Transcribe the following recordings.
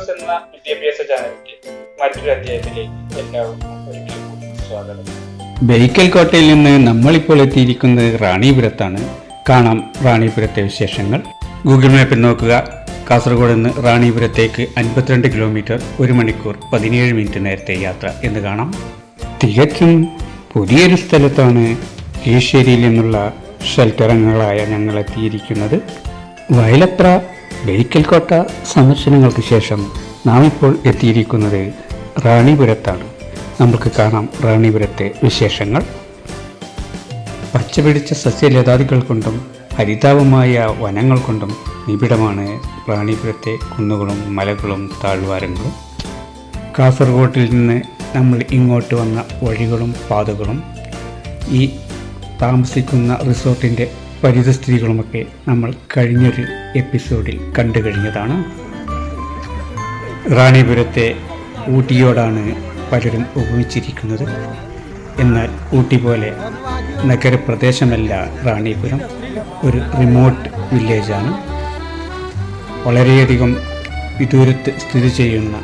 Express എന്ന വിദ്യാഭ്യാസ ചാനലിന്റെ മറ്റൊരു അധ്യായത്തിലേക്ക് എല്ലാവർക്കും ഒരിക്കൽ കൂടി സ്വാഗതം. ബേക്കൽ കോട്ടയിൽ നിന്ന് നമ്മളിപ്പോൾ എത്തിയിരിക്കുന്നത് റാണിപുരത്താണ്. കാണാം റാണിപുരത്തെ വിശേഷങ്ങൾ. ഗൂഗിൾ മാപ്പിൽ നോക്കുക. കാസർഗോഡ് നിന്ന് റാണിപുരത്തേക്ക് 52 കിലോമീറ്റർ, 1 മണിക്കൂർ 17 മിനിറ്റ് നേരത്തെ യാത്ര എന്ന് കാണാം. തികച്ചും പുതിയൊരു സ്ഥലത്താണ് കീഴ്ശ്ശേരിയിൽ നിന്നുള്ള ഷെൽട്ടറങ്ങളായ ഞങ്ങൾ എത്തിയിരിക്കുന്നത്. വയലപ്ര ബേക്കൽ കോട്ട സന്ദർശനങ്ങൾക്ക് ശേഷം നാം ഇപ്പോൾ എത്തിയിരിക്കുന്നത് റാണിപുരത്താണ്. നമുക്ക് കാണാം റാണിപുരത്തെ വിശേഷങ്ങൾ. പച്ചപിടിച്ച സസ്യലതാദികൾ കൊണ്ടും ഹരിതാപമായ വനങ്ങൾ കൊണ്ടും നിബിഡമാണ് റാണിപുരത്തെ കുന്നുകളും മലകളും താഴ്വാരങ്ങളും. കാസർഗോഡിൽ നിന്ന് നമ്മൾ ഇങ്ങോട്ട് വന്ന വഴികളും പാതകളും ഈ താമസിക്കുന്ന റിസോർട്ടിൻ്റെ പരിതസ്ഥിതികളുമൊക്കെ നമ്മൾ കഴിഞ്ഞൊരു എപ്പിസോഡിൽ കണ്ടു കഴിഞ്ഞതാണ്. റാണിപുരത്തെ ഊട്ടിയോടാണ് പലരും ഉപമിച്ചിരിക്കുന്നത്. എന്നാൽ ഊട്ടി പോലെ നഗരപ്രദേശമല്ല റാണിപുരം, ഒരു റിമോട്ട് വില്ലേജാണ്. വളരെയധികം വിദൂരത്ത് സ്ഥിതി ചെയ്യുന്ന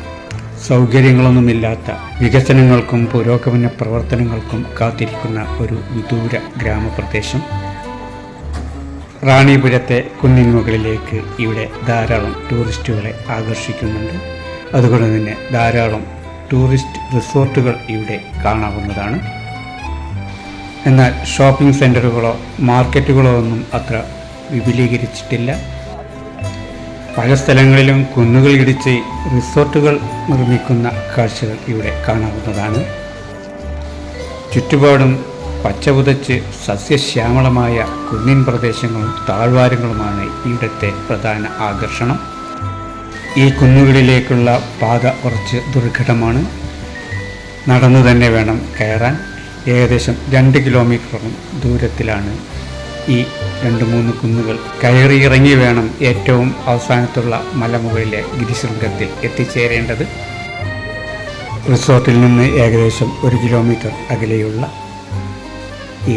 സൗകര്യങ്ങളൊന്നുമില്ലാത്ത വികസനങ്ങൾക്കും പുരോഗമന പ്രവർത്തനങ്ങൾക്കും കാത്തിരിക്കുന്ന ഒരു വിദൂര ഗ്രാമപ്രദേശം. റാണിപുരത്തെ കുന്നിൻ മുകളിലേക്ക് ഇവിടെ ധാരാളം ടൂറിസ്റ്റുകളെ ആകർഷിക്കുന്നുണ്ട്. അതുകൊണ്ട് തന്നെ ധാരാളം ടൂറിസ്റ്റ് റിസോർട്ടുകൾ ഇവിടെ കാണാവുന്നതാണ്. എന്നാൽ ഷോപ്പിംഗ് സെൻ്ററുകളോ മാർക്കറ്റുകളോ ഒന്നും അത്ര വിപുലീകരിച്ചിട്ടില്ല. പല സ്ഥലങ്ങളിലും കുന്നുകൾ ഇടിച്ച് റിസോർട്ടുകൾ നിർമ്മിക്കുന്ന കാഴ്ചകൾ ഇവിടെ കാണാവുന്നതാണ്. ചുറ്റുപാടും പച്ചപുതച്ച് സസ്യശ്യാമളമായ കുന്നിൻ പ്രദേശങ്ങളും താഴ്വാരങ്ങളുമാണ് ഇവിടുത്തെ പ്രധാന ആകർഷണം. ഈ കുന്നുകളിലേക്കുള്ള പാത കുറച്ച് ദുർഘടമാണ്. നടന്നു തന്നെ വേണം കയറാൻ. ഏകദേശം 2 കിലോമീറ്ററും ദൂരത്തിലാണ് ഈ 2-3 കുന്നുകൾ. കയറിയിറങ്ങി വേണം ഏറ്റവും അവസാനത്തുള്ള മലമുകളിലെ ഗിരിശൃംഗത്തിൽ എത്തിച്ചേരേണ്ടത്. റിസോർട്ടിൽ നിന്ന് ഏകദേശം 1 കിലോമീറ്റർ അകലെയുള്ള ഈ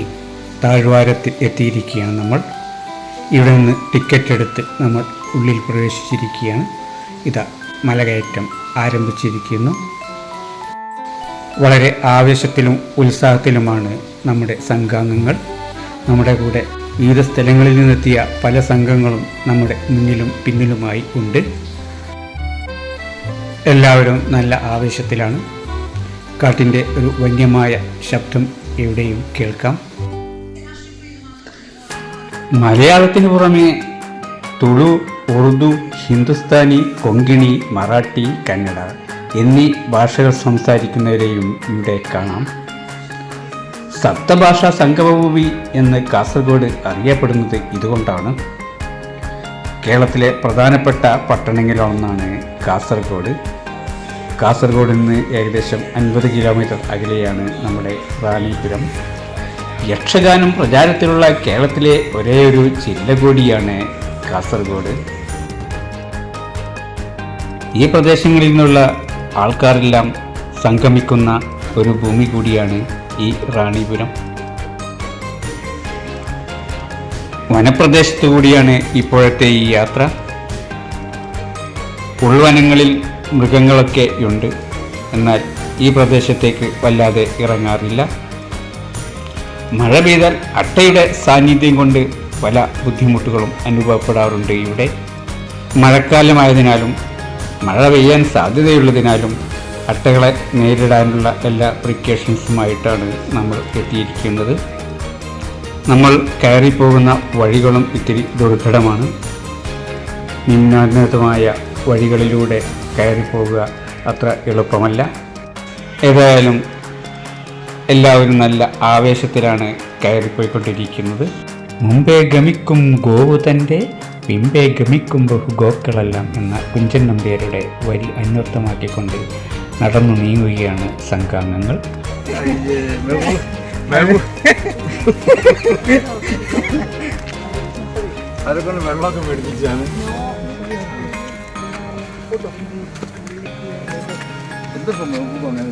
താഴ്വാരത്തിൽ എത്തിയിരിക്കുകയാണ് നമ്മൾ. ഇവിടെ നിന്ന് ടിക്കറ്റ് എടുത്ത് നമ്മൾ ഉള്ളിൽ പ്രവേശിച്ചിരിക്കുകയാണ്. ഇതാ മലകയറ്റം ആരംഭിച്ചിരിക്കുന്നു. വളരെ ആവേശത്തിലും ഉത്സാഹത്തിലുമാണ് നമ്മുടെ സംഘാംഗങ്ങൾ. നമ്മുടെ കൂടെ വിവിധ സ്ഥലങ്ങളിൽ നിന്നെത്തിയ പല സംഘങ്ങളും നമ്മുടെ മുന്നിലും പിന്നിലുമായി ഉണ്ട്. എല്ലാവരും നല്ല ആവേശത്തിലാണ്. കാട്ടിൻ്റെ ഒരു വന്യമായ ശബ്ദം എവിടെയും കേൾക്കാം. മലയാളത്തിന് പുറമെ തുളു, ഉറുദു, ഹിന്ദുസ്ഥാനി, കൊങ്കിണി, മറാഠി, കന്നഡ എന്നീ ഭാഷകൾ സംസാരിക്കുന്നവരെയും ഇവിടെ കാണാം. സപ്തഭാഷാ സംഗമഭൂമി എന്ന് കാസർഗോഡ് അറിയപ്പെടുന്നത് ഇതുകൊണ്ടാണ്. കേരളത്തിലെ പ്രധാനപ്പെട്ട പട്ടണങ്ങളിലൊന്നാണ് കാസർഗോഡ്. കാസർഗോഡിൽ നിന്ന് ഏകദേശം 50 കിലോമീറ്റർ അകലെയാണ് നമ്മുടെ റാണിപുരം. യക്ഷഗാനം പ്രചാരത്തിലുള്ള കേരളത്തിലെ ഒരേയൊരു ജില്ല കൂടിയാണ് കാസർഗോഡ്. ഈ പ്രദേശങ്ങളിൽ നിന്നുള്ള ആൾക്കാരെല്ലാം സംഗമിക്കുന്ന ഒരു ഭൂമി കൂടിയാണ് ഈ റാണിപുരം. വനപ്രദേശത്തു കൂടിയാണ് ഇപ്പോഴത്തെ ഈ യാത്ര. ഉൾവനങ്ങളിൽ മൃഗങ്ങളൊക്കെ ഉണ്ട്. എന്നാൽ ഈ പ്രദേശത്തേക്ക് വല്ലാതെ ഇറങ്ങാറില്ല. മഴ പെയ്താൽ അട്ടയുടെ സാന്നിധ്യം കൊണ്ട് പല ബുദ്ധിമുട്ടുകളും അനുഭവപ്പെടാറുണ്ട് ഇവിടെ. മഴക്കാലമായതിനാലും മഴ പെയ്യാൻ സാധ്യതയുള്ളതിനാലും അട്ടകളെ നേരിടാനുള്ള എല്ലാ പ്രിക്കോഷൻസുമായിട്ടാണ് നമ്മൾ എത്തിയിരിക്കുന്നത്. നമ്മൾ കയറിപ്പോകുന്ന വഴികളും ഇത്തിരി ദുർഘടമാണ്. നിമ്നോന്നതമായ വഴികളിലൂടെ കയറിപ്പോകുക അത്ര എളുപ്പമല്ല. ഏതായാലും എല്ലാവരും നല്ല ആവേശത്തിലാണ് കയറിപ്പോയിക്കൊണ്ടിരിക്കുന്നത്. മുമ്പേ ഗമിക്കും ഗോവു തൻ്റെ പിമ്പേ ഗമിക്കും ബഹുഗോക്കളെല്ലാം എന്ന കുഞ്ചൻ നമ്പ്യാരുടെ വരി അന്വർത്ഥമാക്കിക്കൊണ്ട് നടന്നു നീങ്ങുകയാണ് സംഘാംഗങ്ങൾ. അതൊക്കെ വെള്ളമൊക്കെ മേടിപ്പിച്ചാണ്. എന്താ നോക്കുമ്പോ അങ്ങനെ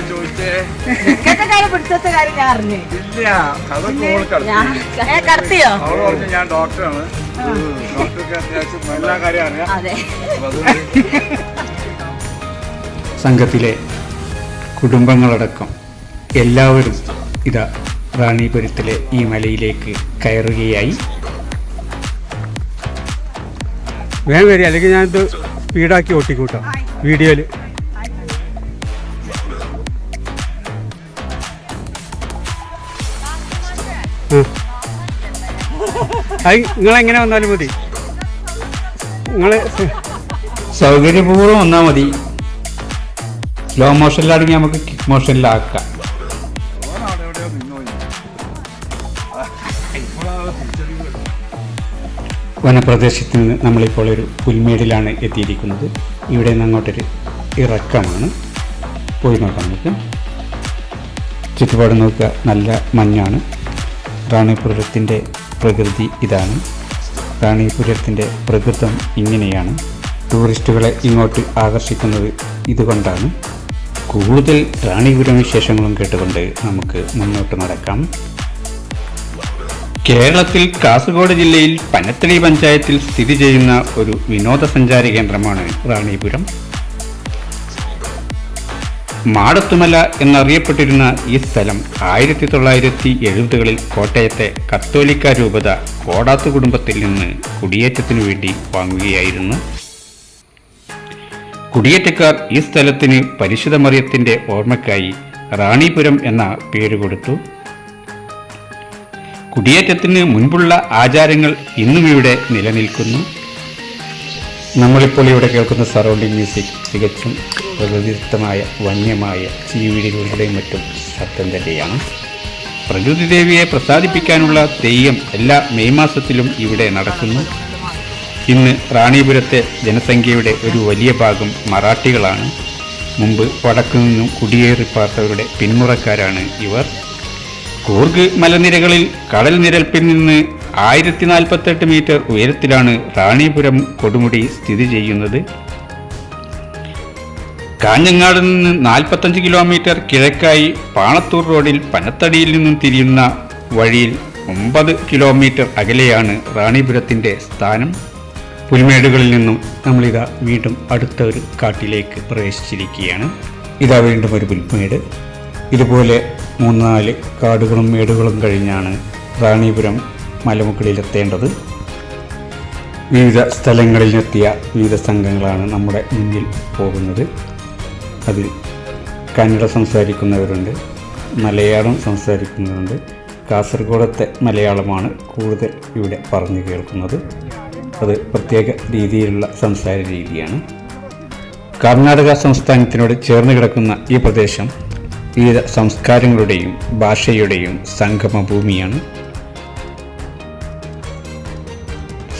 ചോദിച്ചേ പിടിച്ചത്തെ കാര്യം ഞാൻ അറിഞ്ഞു. ഇല്ല, അതൊക്കെ കടത്തിയോ? അവള് പറഞ്ഞു ഞാൻ ഡോക്ടറാണ്, ഡോക്ടർക്ക് അത്യാവശ്യം എല്ലാ കാര്യം അറിയാം. അതെ. സംഘത്തിലെ കുടുംബങ്ങളടക്കം എല്ലാവരും ഇതാ റാണിപുരത്തിലെ ഈ മലയിലേക്ക് കയറുകയായി. വേഗം വരിക, അല്ലെങ്കിൽ ഞാനിത് സ്പീഡാക്കി ഓട്ടിക്കൂട്ടാം വീഡിയോയിൽ. അത് നിങ്ങളെങ്ങനെ വന്നാലും മതി, നിങ്ങൾ സൗകര്യപൂർവ്വം വന്നാൽ മതി. സ്ലോ മോഷനിലാണെങ്കിൽ നമുക്ക് കിക്ക് മോഷനിലാക്കാം. അവിടെ എവിടെയോ നിന്നോ വനപ്രദേശത്ത് നിന്ന് നമ്മളിപ്പോൾ ഒരു പുൽമേടിലാണ് എത്തിയിരിക്കുന്നത്. ഇവിടെ നിന്ന് അങ്ങോട്ടൊരു ഇറക്കമാണ്. പോയി നോക്കാം നമുക്ക്. ചുറ്റുപാട് നോക്കുക, നല്ല മഞ്ഞാണ്. റാണിപുരത്തിൻ്റെ പ്രകൃതി ഇതാണ്. റാണിപുരത്തിൻ്റെ പ്രകൃതം ഇങ്ങനെയാണ്. ടൂറിസ്റ്റുകളെ ഇങ്ങോട്ട് ആകർഷിക്കുന്നത് ഇതുകൊണ്ടാണ്. കൂടുതൽ റാണിപുരം വിശേഷങ്ങളും കേട്ടുകൊണ്ട് നമുക്ക് മുന്നോട്ട് നടക്കാം. കേരളത്തിൽ കാസർഗോഡ് ജില്ലയിൽ പനത്തടി പഞ്ചായത്തിൽ സ്ഥിതി ചെയ്യുന്ന ഒരു വിനോദസഞ്ചാര കേന്ദ്രമാണ് റാണിപുരം. മാടത്തുമല എന്നറിയപ്പെട്ടിരുന്ന ഈ സ്ഥലം 1970-കളിൽ കോട്ടയത്തെ കത്തോലിക്ക രൂപത കോടാത്തു കുടുംബത്തിൽ നിന്ന് കുടിയേറ്റത്തിനു വേണ്ടി വാങ്ങുകയായിരുന്നു. കുടിയേറ്റക്കാർ ഈ സ്ഥലത്തിന് പരിശുദ്ധ മറിയത്തിൻ്റെ ഓർമ്മയ്ക്കായി റാണിപുരം എന്ന പേര് കൊടുത്തു. കുടിയേറ്റത്തിന് മുൻപുള്ള ആചാരങ്ങൾ ഇന്നും ഇവിടെ നിലനിൽക്കുന്നു. നമ്മളിപ്പോൾ ഇവിടെ കേൾക്കുന്ന സറൗണ്ടിങ് മ്യൂസിക് തികച്ചും പ്രകൃതിദത്തമായ വന്യമായ ചീവിടികളുടെയും മറ്റും ശബ്ദം തന്നെയാണ്. പ്രകൃതിദേവിയെ പ്രസാദിപ്പിക്കാനുള്ള തെയ്യം എല്ലാ മെയ് മാസത്തിലും ഇവിടെ നടക്കുന്നു. ഇന്ന് റാണിപുരത്തെ ജനസംഖ്യയുടെ ഒരു വലിയ ഭാഗം മറാഠികളാണ്. മുമ്പ് വടക്കു നിന്നും കുടിയേറിപ്പാർത്തവരുടെ പിന്മുറക്കാരാണ് ഇവർ. കൂർഗ് മലനിരകളിൽ കടൽ നിരപ്പിൽ നിന്ന് 1048 മീറ്റർ ഉയരത്തിലാണ് റാണിപുരം കൊടുമുടി സ്ഥിതി ചെയ്യുന്നത്. കാഞ്ഞങ്ങാട് നിന്ന് 45 കിലോമീറ്റർ കിഴക്കായി പാണത്തൂർ റോഡിൽ പനത്തടിയിൽ നിന്നും തിരിയുന്ന വഴിയിൽ 9 കിലോമീറ്റർ അകലെയാണ് റാണിപുരത്തിൻ്റെ സ്ഥാനം. പുൽമേടുകളിൽ നിന്നും നമ്മളിതാ വീണ്ടും അടുത്ത ഒരു കാട്ടിലേക്ക് പ്രവേശിച്ചിരിക്കുകയാണ്. ഇതാ വീണ്ടും ഒരു പുൽമേട്. ഇതുപോലെ 3-4 കാടുകളും മേടുകളും കഴിഞ്ഞാണ് റാണിപുരം മലമുകളിലെത്തേണ്ടത്. വിവിധ സ്ഥലങ്ങളിൽ നിന്നെത്തിയ വിവിധ സംഘങ്ങളാണ് നമ്മുടെ മുന്നിൽ പോകുന്നത്. അതിൽ കന്നഡ സംസാരിക്കുന്നവരുണ്ട്, മലയാളം സംസാരിക്കുന്നവരുണ്ട്. കാസർഗോഡത്തെ മലയാളമാണ് കൂടുതൽ ഇവിടെ പറഞ്ഞു കേൾക്കുന്നത്. അത് പ്രത്യേക രീതിയിലുള്ള സംസാര രീതിയാണ്. കർണാടക സംസ്ഥാനത്തിനോട് ചേർന്ന് കിടക്കുന്ന ഈ പ്രദേശം വിവിധ സംസ്കാരങ്ങളുടെയും ഭാഷയുടെയും സംഗമഭൂമിയാണ്.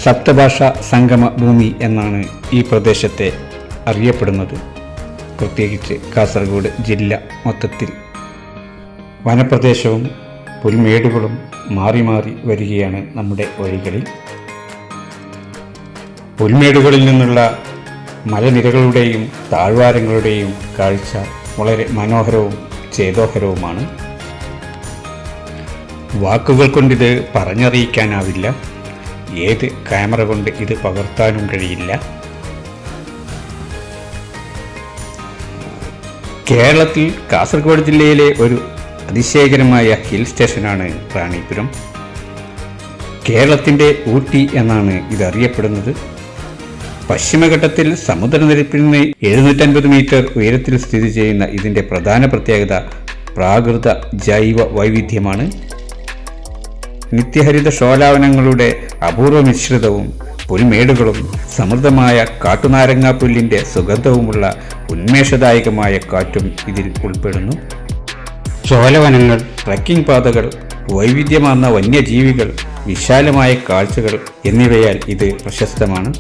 സപ്തഭാഷ സംഗമഭൂമി എന്നാണ് ഈ പ്രദേശത്തെ അറിയപ്പെടുന്നത്. പ്രത്യേകിച്ച് കാസർഗോഡ് ജില്ല മൊത്തത്തിൽ വനപ്രദേശവും പുൽമേടുകളും മാറി മാറി വരികയാണ് നമ്മുടെ വഴികളിൽ. പുൽമേടുകളിൽ നിന്നുള്ള മലനിരകളുടെയും താഴ്വാരങ്ങളുടെയും കാഴ്ച വളരെ മനോഹരവും ചേതോഹരവുമാണ്. വാക്കുകൾ കൊണ്ടിത് പറഞ്ഞറിയിക്കാനാവില്ല. ഏത് ക്യാമറ കൊണ്ട് ഇത് പകർത്താനും കഴിയില്ല. കേരളത്തിൽ കാസർഗോഡ് ജില്ലയിലെ ഒരു അതിശയകരമായ ഹിൽ സ്റ്റേഷനാണ് റാണിപുരം. കേരളത്തിൻ്റെ ഊട്ടി എന്നാണ് ഇതറിയപ്പെടുന്നത്. പശ്ചിമഘട്ടത്തിൽ സമുദ്രനിരപ്പിൽ നിന്ന് 750 മീറ്റർ ഉയരത്തിൽ സ്ഥിതി ചെയ്യുന്ന ഇതിൻ്റെ പ്രധാന പ്രത്യേകത പ്രാകൃത ജൈവ വൈവിധ്യമാണ്. നിത്യഹരിത ഷോലാവനങ്ങളുടെ അപൂർവ മിശ്രിതവും പുൽമേടുകളും സമൃദ്ധമായ കാട്ടുനാരങ്ങാപ്പുല്ലിൻ്റെ സുഗന്ധവുമുള്ള ഉന്മേഷദായകമായ കാറ്റും ഇതിൽ ഉൾപ്പെടുന്നു. ഷോലവനങ്ങൾ, ട്രക്കിംഗ് പാതകൾ, വൈവിധ്യമാർന്ന വന്യജീവികൾ, വിശാലമായ കാഴ്ചകൾ എന്നിവയാൽ ഇത് പ്രശസ്തമാണ്.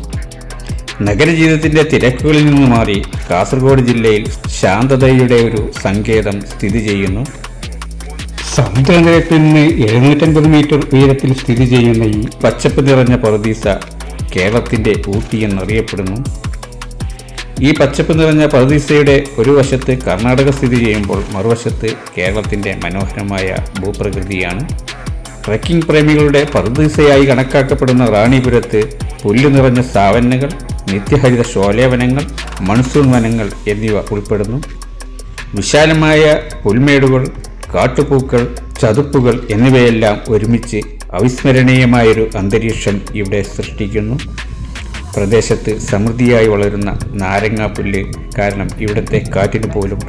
നഗരജീവിതത്തിൻ്റെ തിരക്കുകളിൽ നിന്ന് മാറി കാസർഗോഡ് ജില്ലയിൽ ശാന്തതയുടെ ഒരു സങ്കേതം സ്ഥിതി ചെയ്യുന്നു. സമുദ്രനിരപ്പിൽ നിന്ന് 750 മീറ്റർ ഉയരത്തിൽ സ്ഥിതി ചെയ്യുന്ന ഈ പച്ചപ്പ് നിറഞ്ഞ പറുദീസ കേരളത്തിൻ്റെ ഊട്ടി എന്നറിയപ്പെടുന്നു. ഈ പച്ചപ്പ് നിറഞ്ഞ പറുദീസയുടെ ഒരു വശത്ത് കർണാടക സ്ഥിതി ചെയ്യുമ്പോൾ മറുവശത്ത് കേരളത്തിൻ്റെ മനോഹരമായ ഭൂപ്രകൃതിയാണ്. ട്രക്കിംഗ് പ്രേമികളുടെ പറുദീസയായി കണക്കാക്കപ്പെടുന്ന റാണിപുരത്ത് പുല്ല് നിറഞ്ഞ സാവന്നകൾ, നിത്യഹരിത ശോലേവനങ്ങൾ, മൺസൂൺ വനങ്ങൾ എന്നിവ ഉൾപ്പെടുന്നു. വിശാലമായ പുൽമേടുകൾ, കാട്ടുപൂക്കൾ, ചതുപ്പുകൾ എന്നിവയെല്ലാം ഒരുമിച്ച് അവിസ്മരണീയമായൊരു അന്തരീക്ഷം ഇവിടെ സൃഷ്ടിക്കുന്നു. പ്രദേശത്ത് സമൃദ്ധിയായി വളരുന്ന നാരങ്ങാപ്പുല്ല് കാരണം ഇവിടുത്തെ കാറ്റിന് പോലും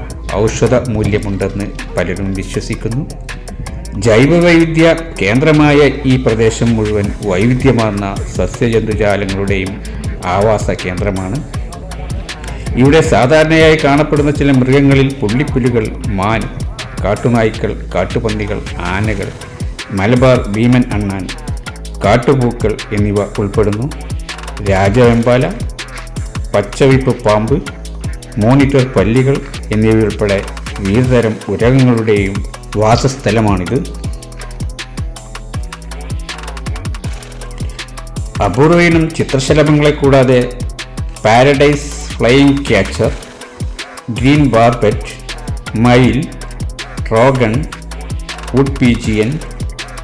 ഔഷധ മൂല്യമുണ്ടെന്ന് പലരും വിശ്വസിക്കുന്നു. ജൈവവൈവിധ്യ കേന്ദ്രമായ ഈ പ്രദേശം മുഴുവൻ വൈവിധ്യമാർന്ന സസ്യജന്തുജാലങ്ങളുടെയും ആവാസ കേന്ദ്രമാണ്. ഇവിടെ സാധാരണയായി കാണപ്പെടുന്ന ചില മൃഗങ്ങളിൽ പുള്ളിപ്പുലികൾ, മാൻ, കാട്ടുനായ്ക്കൾ, കാട്ടുപന്നികൾ, ആനകൾ, മലബാർ ഭീമൻ അണ്ണാൻ, കാട്ടുപൂക്കൾ എന്നിവ ഉൾപ്പെടുന്നു. രാജവെമ്പാല, പച്ചവിപ്പ് പാമ്പ്, മോണിറ്റർ പല്ലികൾ എന്നിവയുൾപ്പെടെ വിവിധതരം ഉരകങ്ങളുടെയും വാസസ്ഥലമാണിത്. അപൂർവയിനം ചിത്രശലഭങ്ങളെ കൂടാതെ paradise flying catcher, green barbet, മയിൽ, trogon, wood pigeon,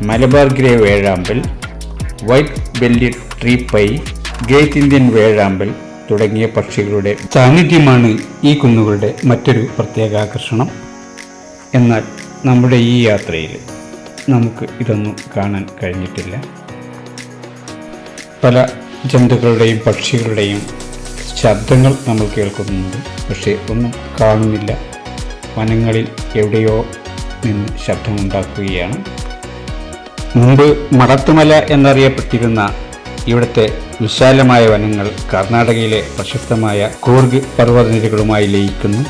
Malabar grey വേഴാമ്പൽ, white bellied tree pie, great Indian വേഴാമ്പൽ തുടങ്ങിയ പക്ഷികളുടെ സാന്നിധ്യമാണ് ഈ കുന്നുകളുടെ മറ്റൊരു പ്രത്യേക ആകർഷണം. എന്നാൽ നമ്മുടെ ഈ യാത്രയിൽ നമുക്ക് ഇതൊന്നും കാണാൻ കഴിഞ്ഞിട്ടില്ല. പല ജന്തുക്കളുടെയും പക്ഷികളുടെയും ശബ്ദങ്ങൾ നമ്മൾ കേൾക്കുന്നുണ്ട്, പക്ഷേ ഒന്നും കാണുന്നില്ല. വനങ്ങളിൽ എവിടെയോ നിന്ന് ശബ്ദമുണ്ടാക്കുകയാണ്. മുമ്പ് മടത്തുമല എന്നറിയപ്പെട്ടിരുന്ന ഇവിടുത്തെ വിശാലമായ വനങ്ങൾ കർണാടകയിലെ പ്രശസ്തമായ കൂർഗ് പർവ്വതനിരകളുമായി ലയിക്കുന്നു.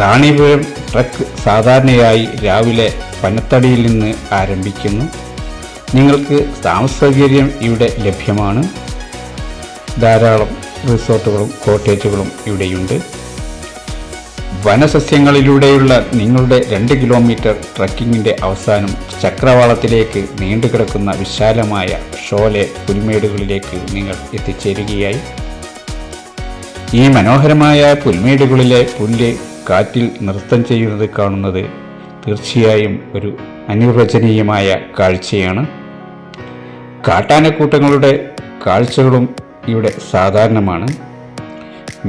റാണിപുരം ട്രക്ക് സാധാരണയായി രാവിലെ പനത്തടിയിൽ നിന്ന് ആരംഭിക്കുന്നു. നിങ്ങൾക്ക് താമസ സൗകര്യം ഇവിടെ ലഭ്യമാണ്. ധാരാളം റിസോർട്ടുകളും കോട്ടേജുകളും ഇവിടെയുണ്ട്. വനസസ്യങ്ങളിലൂടെയുള്ള നിങ്ങളുടെ 2 കിലോമീറ്റർ ട്രക്കിങ്ങിൻ്റെ അവസാനം ചക്രവാളത്തിലേക്ക് നീണ്ടുകിടക്കുന്ന വിശാലമായ ഷോലെ പുൽമേടുകളിലേക്ക് നിങ്ങൾ എത്തിച്ചേരുകയായി. ഈ മനോഹരമായ പുൽമേടുകളിലെ പുല്ല് കാറ്റിൽ നൃത്തം ചെയ്യുന്നത് കാണുന്നത് തീർച്ചയായും ഒരു അനിർവചനീയമായ കാഴ്ചയാണ്. കാട്ടാനക്കൂട്ടങ്ങളുടെ കാഴ്ചകളും ഇവിടെ സാധാരണമാണ്.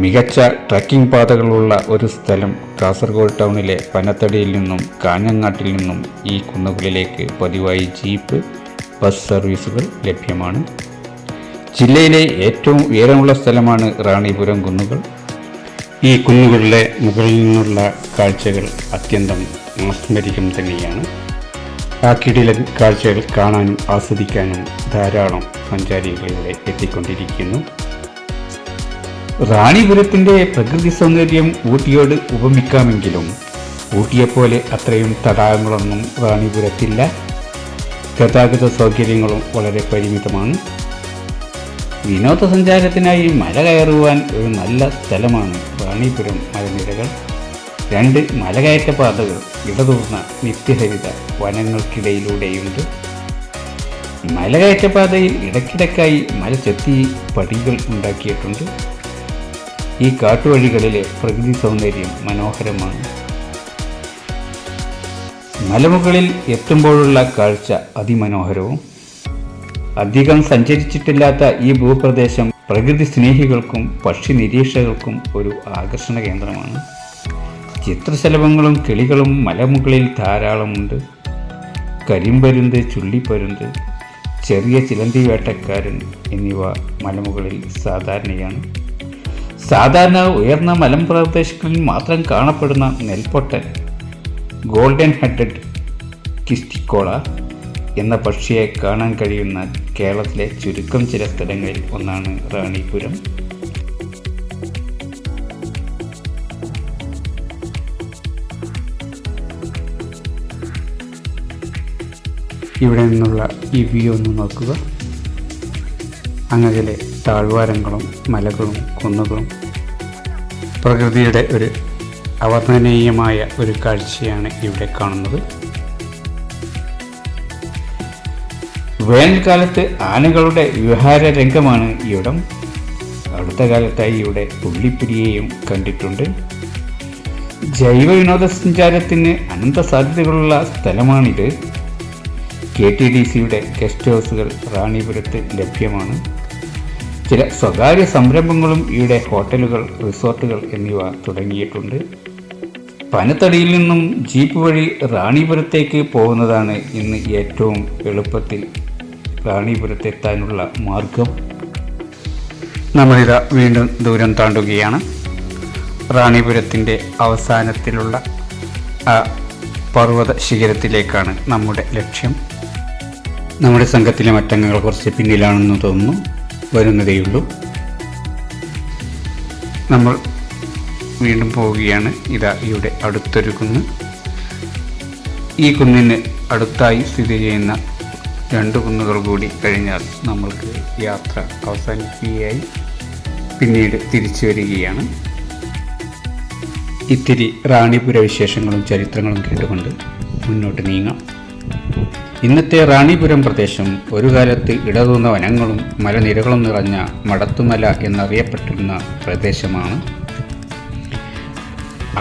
മികച്ച ട്രക്കിംഗ് പാതകളുള്ള ഒരു സ്ഥലം കാസർഗോഡ് ടൗണിലെ പനത്തടിയിൽ നിന്നും കാഞ്ഞങ്ങാട്ടിൽ നിന്നും ഈ കുന്നുകളിലേക്ക് പതിവായി ജീപ്പ്, ബസ് സർവീസുകൾ ലഭ്യമാണ്. ജില്ലയിലെ ഏറ്റവും ഉയരമുള്ള സ്ഥലമാണ് റാണിപുരം കുന്നുകൾ. ഈ കുന്നുകളിലെ മുകളിൽ നിന്നുള്ള കാഴ്ചകൾ അത്യന്തം മാസ്മരികം തന്നെയാണ്. ആ കിടിലൻ കാഴ്ചകൾ കാണാനും ആസ്വദിക്കാനും ധാരാളം സഞ്ചാരികൾ ഇവിടെ എത്തിക്കൊണ്ടിരിക്കുന്നു. റാണിപുരത്തിൻ്റെ പ്രകൃതി സൗന്ദര്യം ഊട്ടിയോട് ഉപമിക്കാമെങ്കിലും ഊട്ടിയെപ്പോലെ അത്രയും തടാകങ്ങളൊന്നും റാണിപുരത്തില്ല. ഗതാഗത സൗകര്യങ്ങളും വളരെ പരിമിതമാണ്. വിനോദസഞ്ചാരത്തിനായി മല കയറുവാൻ ഒരു നല്ല സ്ഥലമാണ് റാണിപുരം മലനിരകൾ. 2 മലകയറ്റ പാതകൾ ഇടതൂർന്ന നിത്യഹരിത വനങ്ങൾക്കിടയിലൂടെയുണ്ട്. മലകയറ്റപാതയിൽ ഇടയ്ക്കിടയ്ക്കായി മലച്ചെത്തി പടികൾ ഉണ്ടാക്കിയിട്ടുണ്ട്. ഈ കാട്ടുവഴികളിലെ പ്രകൃതി സൗന്ദര്യം മനോഹരമാണ്. മലമുകളിൽ എത്തുമ്പോഴുള്ള കാഴ്ച അതിമനോഹരവും. അധികം സഞ്ചരിച്ചിട്ടില്ലാത്ത ഈ ഭൂപ്രദേശം പ്രകൃതി സ്നേഹികൾക്കും പക്ഷി നിരീക്ഷകർക്കും ഒരു ആകർഷണ കേന്ദ്രമാണ്. ചിത്രശലഭങ്ങളും കിളികളും മലമുകളിൽ ധാരാളമുണ്ട്. കരിമ്പരുന്ത്, ചുള്ളിപ്പരുന്ത്, ചെറിയ ചിലന്തി വേട്ടക്കാരൻ എന്നിവ മലമുകളിൽ സാധാരണയാണ്. സാധാരണ ഉയർന്ന മലമ്പ്രദേശങ്ങളിൽ മാത്രം കാണപ്പെടുന്ന നെൽപ്പൊട്ടൻ, ഗോൾഡൻ ഹെഡഡ് കിസ്റ്റിക്കോള എന്ന പക്ഷിയെ കാണാൻ കഴിയുന്ന കേരളത്തിലെ ചുരുക്കം ചില സ്ഥലങ്ങളിൽ ഒന്നാണ് റാണിപുരം. ഇവിടെ നിന്നുള്ള ഈ വ്യൂ ഒന്ന് നോക്കുക. അങ്ങകലെ താഴ്വാരങ്ങളും മലകളും കുന്നുകളും പ്രകൃതിയുടെ ഒരു അവർണ്ണനീയമായ ഒരു കാഴ്ചയാണ് ഇവിടെ കാണുന്നത്. വേനൽക്കാലത്ത് ആനകളുടെ വിഹാര രംഗമാണ് ഇവിടം. അടുത്ത കാലത്തായി ഇവിടെ പുള്ളിപ്പുലിയെയും കണ്ടിട്ടുണ്ട്. ജൈവ വിനോദസഞ്ചാരത്തിന് അനന്ത സാധ്യതകളുള്ള സ്ഥലമാണിത്. KTDCയുടെ ഗസ്റ്റ് ഹൗസുകൾ റാണിപുരത്ത് ലഭ്യമാണ്. ചില സ്വകാര്യ സംരംഭങ്ങളും ഇവിടെ ഹോട്ടലുകൾ, റിസോർട്ടുകൾ എന്നിവ തുടങ്ങിയിട്ടുണ്ട്. പനത്തടിയിൽ നിന്നും ജീപ്പ് വഴി റാണിപുരത്തേക്ക് പോകുന്നതാണ് ഇന്ന് ഏറ്റവും എളുപ്പത്തിൽ റാണിപുരത്തെത്താനുള്ള മാർഗം. നമ്മളിതാ വീണ്ടും ദൂരം താണ്ടുകയാണ്. റാണിപുരത്തിൻ്റെ അവസാനത്തിലുള്ള ആ പർവ്വത ശിഖരത്തിലേക്കാണ് നമ്മുടെ ലക്ഷ്യം. നമ്മുടെ സംഘത്തിലെ മറ്റംഗങ്ങൾ കുറച്ച് പിന്നിലാണെന്ന് തോന്നുന്നു, വരുന്നതേയുള്ളൂ. നമ്മൾ വീണ്ടും പോവുകയാണ്. ഇതാ ഇവിടെ അടുത്തൊരു കുന്ന്. ഈ കുന്നിന് അടുത്തായി സ്ഥിതി ചെയ്യുന്ന 2 കുന്നുകൾ കൂടി കഴിഞ്ഞാൽ നമ്മൾക്ക് യാത്ര അവസാനിക്കുകയായി. പിന്നീട് തിരിച്ചു വരികയാണ്. ഇത്തിരി റാണിപുര വിശേഷങ്ങളും ചരിത്രങ്ങളും കേട്ടുകൊണ്ട് മുന്നോട്ട് നീങ്ങാം. ഇന്നത്തെ റാണിപുരം പ്രദേശം ഒരു കാലത്ത് ഇടതൂർന്ന വനങ്ങളും മലനിരകളും നിറഞ്ഞ മടത്തുമല എന്നറിയപ്പെട്ടിരുന്ന പ്രദേശമാണ്.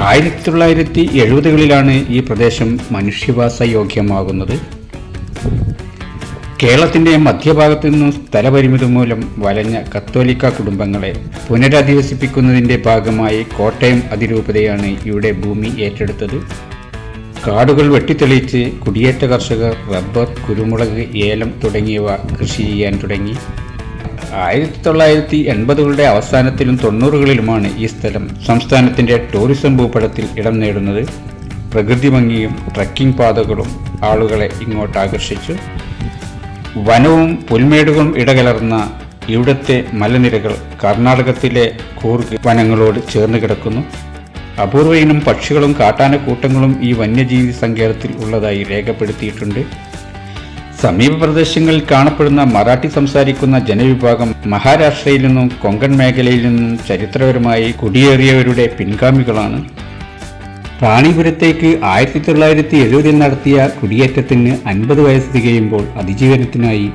1970കളിലാണ് ഈ പ്രദേശം മനുഷ്യവാസ യോഗ്യമാകുന്നത്. കേരളത്തിൻ്റെ മധ്യഭാഗത്തു നിന്നും സ്ഥലപരിമിതി മൂലം വലഞ്ഞ കത്തോലിക്ക കുടുംബങ്ങളെ പുനരധിവസിപ്പിക്കുന്നതിൻ്റെ ഭാഗമായി കോട്ടയം അതിരൂപതയാണ് ഇവിടെ ഭൂമി ഏറ്റെടുത്തത്. കാടുകൾ വെട്ടിത്തെളിയിച്ച് കുടിയേറ്റ കർഷകർ റബ്ബർ, കുരുമുളക്, ഏലം തുടങ്ങിയവ കൃഷി ചെയ്യാൻ തുടങ്ങി. 1980കളുടെ അവസാനത്തിലും 90കളിലുമാണ് ഈ സ്ഥലം സംസ്ഥാനത്തിൻ്റെ ടൂറിസം ഭൂപടത്തിൽ ഇടം നേടുന്നത്. പ്രകൃതി ഭംഗിയും ട്രക്കിംഗ് പാതകളും ആളുകളെ ഇങ്ങോട്ട് ആകർഷിച്ചു. വനവും പുൽമേടുകളും ഇടകലർന്ന ഇവിടുത്തെ മലനിരകൾ കർണാടകത്തിലെ കൂർഗ് വനങ്ങളോട് ചേർന്ന് കിടക്കുന്നു. അപൂർവ ഇനം പക്ഷികളും കാട്ടാനക്കൂട്ടങ്ങളും ഈ വന്യജീവി സങ്കേതത്തിൽ ഉള്ളതായി രേഖപ്പെടുത്തിയിട്ടുണ്ട്. സമീപ പ്രദേശങ്ങളിൽ കാണപ്പെടുന്ന മറാഠി സംസാരിക്കുന്ന ജനവിഭാഗം മഹാരാഷ്ട്രയിൽ നിന്നും കൊങ്കൺ മേഖലയിൽ നിന്നും ചരിത്രപരമായി കുടിയേറിയവരുടെ പിൻഗാമികളാണ്. റാണിപുരത്തേക്ക് 1970 നടത്തിയ കുടിയേറ്റത്തിന് 50 വയസ്സ് തികയുമ്പോൾ അതിജീവനത്തിനായി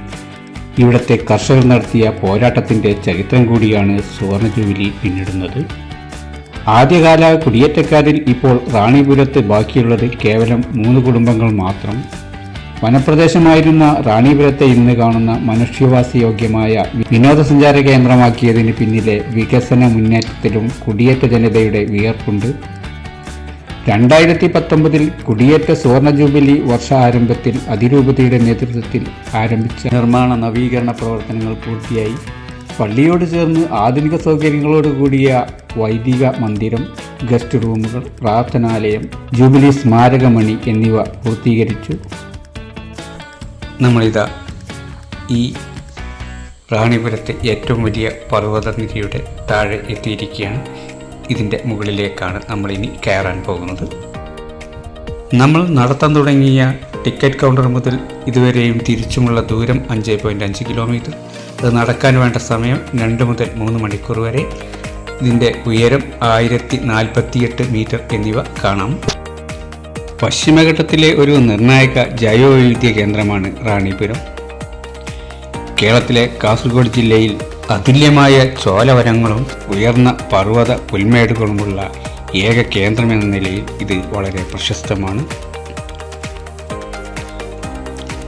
ഇവിടുത്തെ കർഷകർ നടത്തിയ പോരാട്ടത്തിൻ്റെ ചരിത്രം കൂടിയാണ് സുവർണ ജൂബിലി പിന്നിടുന്നത്. ആദ്യകാല കുടിയേറ്റക്കാരിൽ ഇപ്പോൾ റാണിപുരത്ത് ബാക്കിയുള്ളത് കേവലം 3 കുടുംബങ്ങൾ മാത്രം. വനപ്രദേശമായിരുന്ന റാണിപുരത്തെ ഇന്ന് കാണുന്ന മനുഷ്യവാസയോഗ്യമായ വിനോദസഞ്ചാര കേന്ദ്രമാക്കിയതിന് പിന്നിലെ വികസന മുന്നേറ്റത്തിലും കുടിയേറ്റ ജനതയുടെ വിയർപ്പുണ്ട്. 2019 കുടിയേറ്റ സുവർണ ജൂബിലി വർഷാരംഭത്തിൽ അതിരൂപതയുടെ നേതൃത്വത്തിൽ ആരംഭിച്ച നിർമ്മാണ നവീകരണ പ്രവർത്തനങ്ങൾ പൂർത്തിയായി. പള്ളിയോട് ചേർന്ന് ആധുനിക സൗകര്യങ്ങളോട് കൂടിയ വൈദിക മന്ദിരം, ഗസ്റ്റ് റൂമുകൾ, പ്രാർത്ഥനാലയം, ജൂബിലി സ്മാരകമണി എന്നിവ പൂർത്തീകരിച്ചു. നമ്മളിതാ ഈ റാണിപുരത്തെ ഏറ്റവും വലിയ പർവ്വതനിരയുടെ താഴെ എത്തിയിരിക്കുകയാണ്. ഇതിൻ്റെ മുകളിലേക്കാണ് നമ്മളിനി കയറാൻ പോകുന്നത്. നമ്മൾ നടത്താൻ തുടങ്ങിയ ടിക്കറ്റ് കൗണ്ടർ മുതൽ ഇതുവരെയും തിരിച്ചുമുള്ള ദൂരം 5.5 കിലോമീറ്റർ. അത് നടക്കാൻ വേണ്ട സമയം 2 മുതൽ 3 മണിക്കൂർ വരെ. ഇതിൻ്റെ ഉയരം 1048 മീറ്റർ എന്നിവ കാണാം. പശ്ചിമഘട്ടത്തിലെ ഒരു നിർണായക ജൈവവൈവിധ്യ കേന്ദ്രമാണ് റാണിപുരം. കേരളത്തിലെ കാസർഗോഡ് ജില്ലയിൽ അതുല്യമായ ചോലവനങ്ങളും ഉയർന്ന പർവ്വത പുൽമേടുകളുമുള്ള ഏക കേന്ദ്രമെന്ന നിലയിൽ ഇത് വളരെ പ്രശസ്തമാണ്.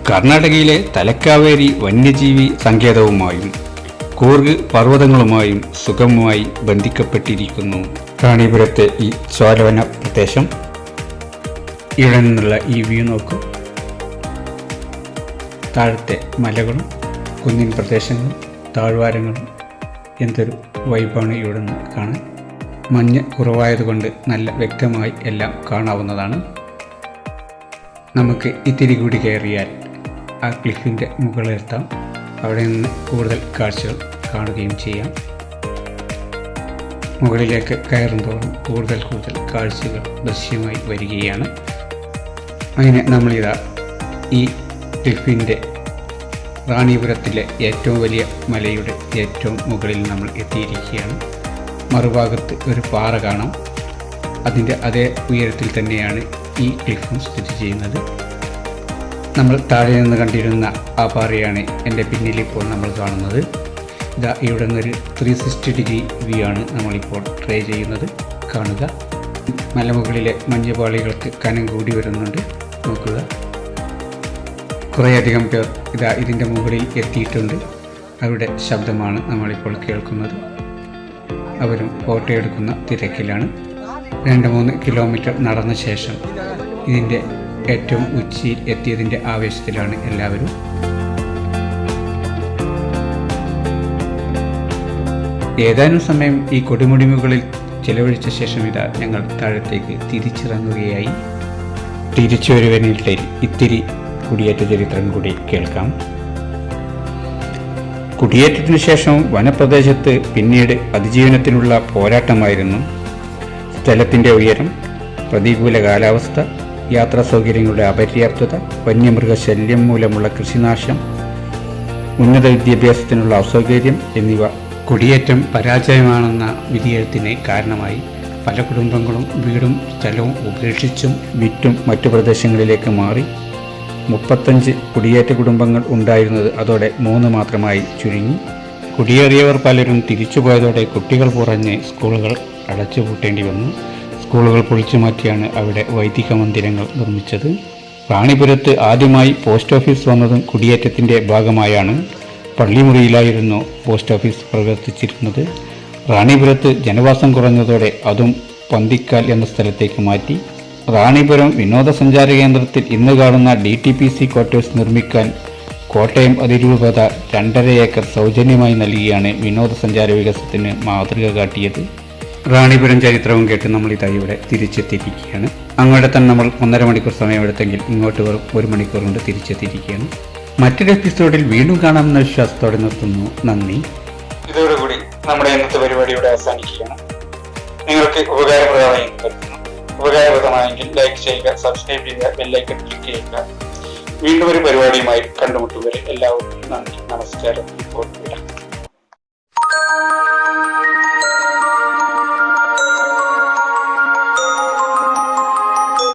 കർണാടകയിലെ തലക്കാവേരി വന്യജീവി സങ്കേതവുമായും കൂർഗ് പർവ്വതങ്ങളുമായും സുഗമമായി ബന്ധിക്കപ്പെട്ടിരിക്കുന്നു റാണിപുരത്തെ ഈ ചോലവന പ്രദേശം. ഇവിടെ നിന്നുള്ള ഈ വ്യൂ നോക്കൂ. താഴത്തെ മലകളും കുന്നിൻ പ്രദേശങ്ങളും താഴ്വാരങ്ങളും എന്തൊരു വൈബാണ് ഇവിടെ നിന്ന് കാണാൻ. മഞ്ഞ് കുറവായതുകൊണ്ട് നല്ല വ്യക്തമായി എല്ലാം കാണാവുന്നതാണ്. നമുക്ക് ഇത്തിരി കൂടി കയറിയാൽ ആ ക്ലിഫിൻ്റെ മുകളിലെത്താം. അവിടെ നിന്ന് കൂടുതൽ കാഴ്ചകൾ കാണുകയും ചെയ്യാം. മുകളിലേക്ക് കയറുന്തോറും കൂടുതൽ കാഴ്ചകൾ ദൃശ്യമായി വരികയാണ്. അങ്ങനെ നമ്മളിതാ ഈ ക്ലിഫിൻ്റെ റാണിപുരത്തിലെ ഏറ്റവും വലിയ മലയുടെ ഏറ്റവും മുകളിൽ നമ്മൾ എത്തിയിരിക്കുകയാണ്. മറുഭാഗത്ത് ഒരു പാറ കാണാം. അതിൻ്റെ അതേ ഉയരത്തിൽ തന്നെയാണ് ഈ ക്ലിഫും സ്ഥിതി ചെയ്യുന്നത്. നമ്മൾ താഴെ നിന്ന് കണ്ടിരുന്ന ആ പാറയാണ് എൻ്റെ പിന്നിൽ ഇപ്പോൾ നമ്മൾ കാണുന്നത്. ഇതാ ഇവിടെ നിന്നൊരു 360 ഡിഗ്രി വ്യൂ ആണ് നമ്മളിപ്പോൾ ട്രൈ ചെയ്യുന്നത്. കാണുക, മലമുകളിലെ മഞ്ഞുപാളികൾക്ക് കനം കൂടി വരുന്നുണ്ട്. നോക്കുക, കുറേയധികം പേർ ഇതാ ഇതിൻ്റെ മുകളിൽ എത്തിയിട്ടുണ്ട്. അവരുടെ ശബ്ദമാണ് നമ്മളിപ്പോൾ കേൾക്കുന്നത്. അവരും ഫോട്ടോ എടുക്കുന്ന തിരക്കിലാണ്. 2-3 കിലോമീറ്റർ നടന്ന ശേഷം ഇതിൻ്റെ ഏറ്റവും ഉച്ചിയിൽ എത്തിയതിൻ്റെ ആവേശത്തിലാണ് എല്ലാവരും. ഏതാനും സമയം ഈ കൊടുമുടിമുകളിൽ ചിലവഴിച്ച ശേഷം ഇതാ ഞങ്ങൾ താഴത്തേക്ക് തിരിച്ചിറങ്ങുകയായി. തിരിച്ചു വരുവാനിടയിൽ ഇത്തിരി കുടിയേറ്റ ചരിത്രം കൂടി കേൾക്കാം. കുടിയേറ്റത്തിനു ശേഷം വനപ്രദേശത്ത് പിന്നീട് അതിജീവനത്തിനുള്ള പോരാട്ടമായിരുന്നു. സ്ഥലത്തിൻ്റെ ഉയരം, പ്രതികൂല കാലാവസ്ഥ, യാത്രാ സൗകര്യങ്ങളുടെ അപര്യാപ്തത, വന്യമൃഗശല്യം മൂലമുള്ള കൃഷിനാശം, ഉന്നത വിദ്യാഭ്യാസത്തിനുള്ള അസൗകര്യം എന്നിവ കുടിയേറ്റം പരാജയമാണെന്ന വിധിയെഴുത്തിന് കാരണമായി. പല കുടുംബങ്ങളും വീടും സ്ഥലവും ഉപേക്ഷിച്ചും വിറ്റും മറ്റു പ്രദേശങ്ങളിലേക്ക് മാറി. 35 കുടിയേറ്റ കുടുംബങ്ങൾ ഉണ്ടായിരുന്നത് അതോടെ 3 മാത്രമായി ചുരുങ്ങി. കുടിയേറിയവർ പലരും തിരിച്ചുപോയതോടെ കുട്ടികൾ കുറഞ്ഞ് സ്കൂളുകൾ അടച്ചുപൂട്ടേണ്ടി വന്നു. സ്കൂളുകൾ പൊളിച്ചു മാറ്റിയാണ് അവിടെ വൈദിക മന്ദിരങ്ങൾ നിർമ്മിച്ചത്. റാണിപുരത്ത് ആദ്യമായി പോസ്റ്റ് ഓഫീസ് വന്നതും കുടിയേറ്റത്തിൻ്റെ ഭാഗമായാണ്. പള്ളിമുറിയിലായിരുന്നു പോസ്റ്റ് ഓഫീസ് പ്രവർത്തിച്ചിരുന്നത്. റാണിപുരത്ത് ജനവാസം കുറഞ്ഞതോടെ അതും പന്തിക്കാൽ എന്ന സ്ഥലത്തേക്ക് മാറ്റി. റാണിപുരം വിനോദസഞ്ചാര കേന്ദ്രത്തിൽ ഇന്ന് കാണുന്ന DTPC ക്വാർട്ടേഴ്സ് നിർമ്മിക്കാൻ കോട്ടയം അതിരൂപത 2.5 ഏക്കർ സൗജന്യമായി നൽകിയാണ് വിനോദസഞ്ചാര വികസനത്തിന് മാതൃക കാട്ടിയത്. റാണിപുരം ചരിത്രവും കേട്ട് നമ്മൾ ഇതായി ഇവിടെ തിരിച്ചെത്തിയിരിക്കുകയാണ്. അങ്ങോട്ട് തന്നെ നമ്മൾ 1.5 മണിക്കൂർ സമയമെടുത്തെങ്കിൽ ഇങ്ങോട്ട് വെറും 1 മണിക്കൂർ കൊണ്ട് തിരിച്ചെത്തിയിരിക്കുകയാണ്. മറ്റൊരു എപ്പിസോഡിൽ വീണ്ടും കാണാമെന്ന വിശ്വാസത്തോടെ നിർത്തുന്നു. നന്ദി. ഇതോടുകൂടി നമ്മുടെ ഇന്നത്തെ പരിപാടി ഇവിടെ അവസാനിക്കുകയാണ്. നിങ്ങൾക്ക് ഉപകാരപ്രദമായെങ്കിൽ ലൈക്ക് ചെയ്യുക, സബ്സ്ക്രൈബ് ചെയ്യുക, ബെല്ലൈക്കൺ ക്ലിക്ക് ചെയ്യുക. വീണ്ടും ഒരു പരിപാടിയുമായി കണ്ടുമുട്ടും വരെ എല്ലാവർക്കും നന്ദി, നമസ്കാരം. ഇപ്പോൾ വിടാം.